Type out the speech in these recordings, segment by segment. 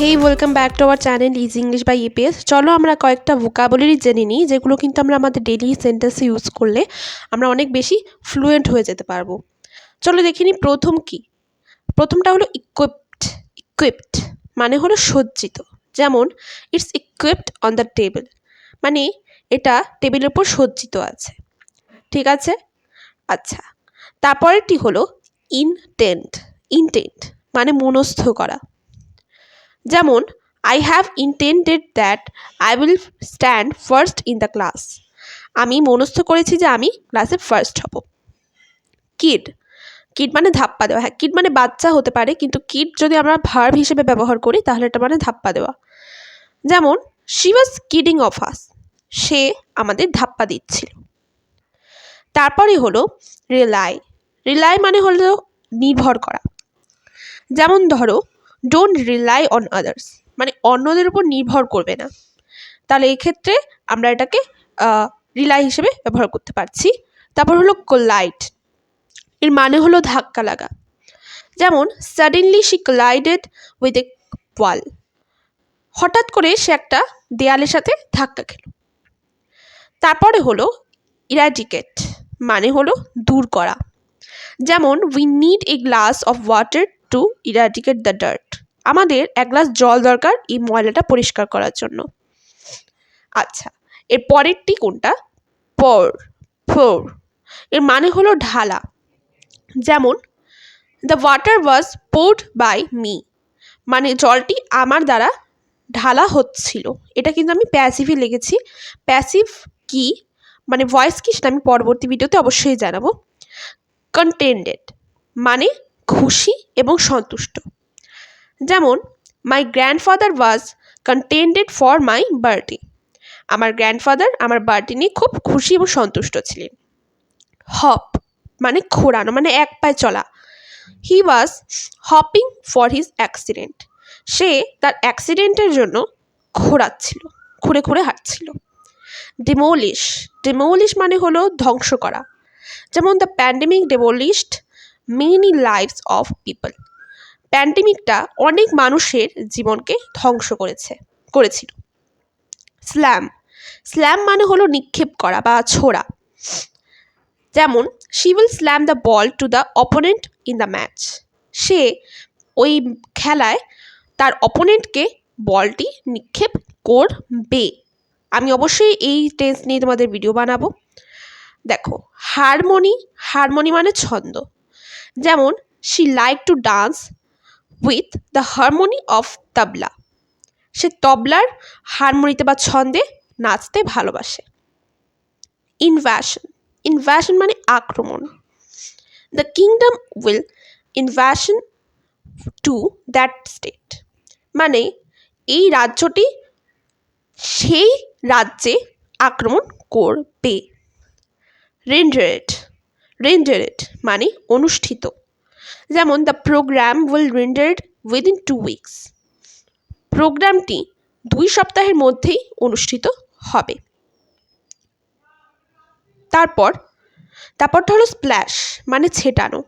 Hey welcome back to our channel easy English by EPS. চলো আমরা কয়েকটা vocabulary জেনে নিই, যেগুলো কিন্তু আমরা আমাদের ডেইলি সেন্টেন্সে ইউজ করলে আমরা অনেক বেশি ফ্লুয়েন্ট হয়ে যেতে পারবো। চলো দেখে নিই প্রথম কি। প্রথমটা হলো ইকুইপড। ইকুইপড মানে হলো সজ্জিত। যেমন it's equipped on the table, মানে এটা টেবিলের উপর সজ্জিত আছে। ঠিক আছে, আচ্ছা। তারপরেরটি হলো ইনটেন্ট। ইনটেন্ট মানে মনস্থ করা। যেমন I have intended that I will stand first in the class, আমি মনস্থ করেছি যে আমি ক্লাসে ফার্স্ট হব। কিড। কিড মানে ধাপ্পা দেওয়া। হ্যাঁ, কিড মানে বাচ্চা হতে পারে, কিন্তু কিড যদি আমরা ভার্ব হিসেবে ব্যবহার করি তাহলে এটা মানে ধাপ্পা দেওয়া। যেমন she was kidding of us, সে আমাদের ধাপ্পা দিচ্ছিল। তারপরে হলো রিলাই। রিলাই মানে হলো নির্ভর করা। যেমন ধরো ডোন্ট রিলাই অন আদার্স, মানে অন্যদের উপর নির্ভর করবে না। তাহলে এই ক্ষেত্রে আমরা এটাকে রিলাই হিসেবে ব্যবহার করতে পারছি। তারপর হলো কোলাইড, এর মানে হলো ধাক্কা লাগা। যেমন সাডেনলি শি কোলাইডেড উইথ এ ওয়াল, হঠাৎ করে সে একটা দেয়ালের সাথে ধাক্কা খেল। তারপরে হলো ইরাডিকেট, মানে হলো দূর করা। যেমন we need a glass of water to eradicate the dirt, আমাদের এক গ্লাস জল দরকার এই ময়লাটা পরিষ্কার করার জন্য। আচ্ছা, এর পরেরটি কোনটা? পোর। পোর এর মানে হলো ঢালা। যেমন the water was poured by me, মানে জলটি আমার দ্বারা ঢালা হচ্ছিল। এটা কিন্তু আমি প্যাসিভে লিখেছি। প্যাসিভ কি মানে ভয়েস কি সেটা আমি পরবর্তী ভিডিওতে অবশ্যই জানাবো। কন্টেন্টেড মানে খুশি এবং সন্তুষ্ট। যেমন my grandfather was contented for my birthday, আমার গ্র্যান্ডফাদার আমার বার্থডে নিয়ে খুব খুশি এবং সন্তুষ্ট ছিলেন। হপ মানে খোঁড়ানো, মানে এক পায়ে চলা। হি ওয়াজ হপিং ফর হিজ অ্যাক্সিডেন্ট, সে তার অ্যাক্সিডেন্টের জন্য খোঁড়াচ্ছিল, খুঁড়ে খুঁড়ে হাঁটছিল। ডিমোলিশ। ডিমোলিশ মানে হলো ধ্বংস করা। যেমন the pandemic demolished many lives of people, প্যান্ডেমিকটা অনেক মানুষের জীবনকে ধ্বংস করেছিল। স্ল্যাম। স্ল্যাম মানে হলো নিক্ষেপ করা বা ছোড়া। যেমন she will slam the ball to the opponent in the match, সে ওই খেলায় তার অপোনেন্টকে বলটি নিক্ষেপ করবে। আমি অবশ্যই এই টেন্স নিয়ে তোমাদের ভিডিও বানাবো। দেখো হারমোনি। হারমোনি মানে ছন্দ। যেমন she like to dance with the harmony of tabla, সে তবলার হারমোনিতে বা ছন্দে নাচতে ভালোবাসে। ইনভ্যাশন। ইনভ্যাশন মানে আক্রমণ। The kingdom will invasion to that state, মানে এই রাজ্যটি সেই রাজ্যে আক্রমণ করবে। রেন্ডারেড। রেন্ডারেড মানে অনুষ্ঠিত। যেমন the programme will rendered within 2 weeks, প্রোগ্রামটি 2 সপ্তাহের মধ্যেই অনুষ্ঠিত হবে। তারপরটা হলো স্প্ল্যাশ, মানে ছেটানো,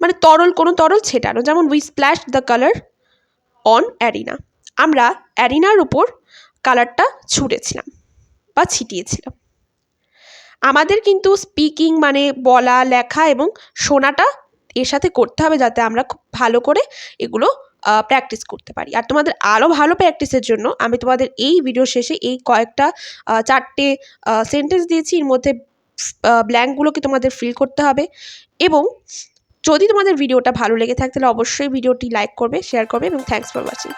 মানে কোনো তরল ছেটানো। যেমন we splash the colour on arena, আমরা অ্যারিনার উপর কালারটা ছুঁড়েছিলাম বা ছিটিয়েছিলাম। আমাদের কিন্তু স্পিকিং মানে বলা, লেখা এবং শোনাটা এর সাথে করতে হবে, যাতে আমরা খুব ভালো করে এগুলো প্র্যাকটিস করতে পারি। আর তোমাদের আরও ভালো প্র্যাকটিসের জন্য আমি তোমাদের এই ভিডিও শেষে এই কয়েকটা 4টে সেন্টেন্স দিয়েছি, এর মধ্যে ব্ল্যাঙ্কগুলোকে তোমাদের ফিল করতে হবে। এবং যদি তোমাদের ভিডিওটা ভালো লেগে থাকে তাহলে অবশ্যই ভিডিওটি লাইক করবে, শেয়ার করবে এবং থ্যাঙ্কস ফর ওয়াচিং।